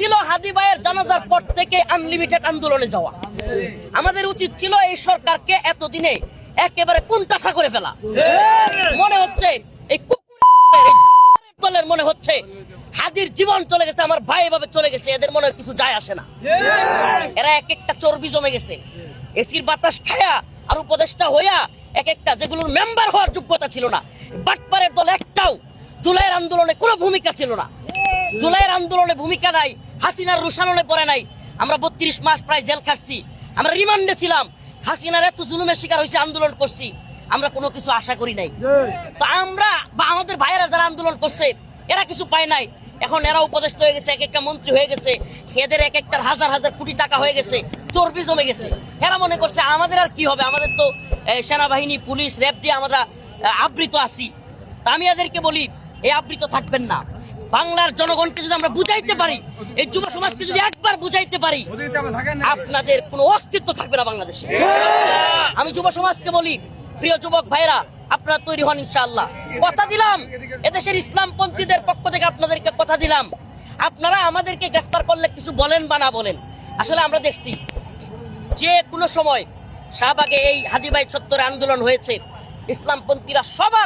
ছিল হাদি ভাইয়ের জানাজার পর থেকে আনলিমিটেড আন্দোলনে যাওয়া। আমাদের উচিত ছিল এই সরকারকে এতদিনে একেবারে কোণঠাসা করে ফেলা। মনে হচ্ছে এই দলের মনে হচ্ছে হাদির জীবন চলে গেছে, আমার ভাই এভাবে চলে গেছে, এদের মনে হয় কিছু যায় আসে না। এরা এক একটা চর্বি জমে গেছে এসির বাতাস খায়া আর উপদেষ্টা হইয়া এক একটা যেগুলোর মেম্বার হওয়ার যোগ্যতা ছিল না। বাটপারের দল একটাও জুলাইয়ের আন্দোলনে কোনো ভূমিকা ছিল না। জুলাইয়ের আন্দোলনে ভূমিকা নাই, হাসিনার রুশাননে পড়ে নাই। আমরা 32 মাস প্রায় জেল খাটছি, আমরা রিমান্ডে ছিলাম, হাসিনার এত জুলুমের শিকার হয়েছে, আন্দোলন করছি, আমরা কোনো কিছু আশা করি নাই। তো আমরা বা আমাদের ভাইয়েরা যারা আন্দোলন করছে এরা কিছু পায় নাই। এখন এরা উপদেষ্টা হয়ে গেছে, এক একটা মন্ত্রী হয়ে গেছে, এদের এক একটার হাজার হাজার কোটি টাকা হয়ে গেছে, চর্বি জমে গেছে। এরা মনে করছে আমাদের আর কি হবে, আমাদের তো সেনাবাহিনী পুলিশ র্যাব দিয়ে আমরা আবৃত আছি। তা আমি এদেরকে বলি এই আবৃত থাকবেন না। বাংলার জনগণকে যদি আমরা বুঝাইতে পারি, এই যুব সমাজকে যদি একবার বুঝাইতে পারি, আপনাদের কোনো অস্তিত্ব থাকবে না বাংলাদেশে। আমি যুব সমাজকে বলি, প্রিয় যুবক ভাইরা, আপনারা তৈরি হন ইনশাআল্লাহ। কথা দিলাম এদেশের ইসলামপন্থীদের পক্ষ থেকে আপনাদেরকে কথা দিলাম, আপনারা আমাদেরকে গ্রেফতার করলে কিছু বলেন বা না বলেন, আসলে আমরা দেখছি যে কোনো সময় শাহবাগে এই হাদি ভাই চত্বরে আন্দোলন হয়েছে, ইসলামপন্থীরা সবার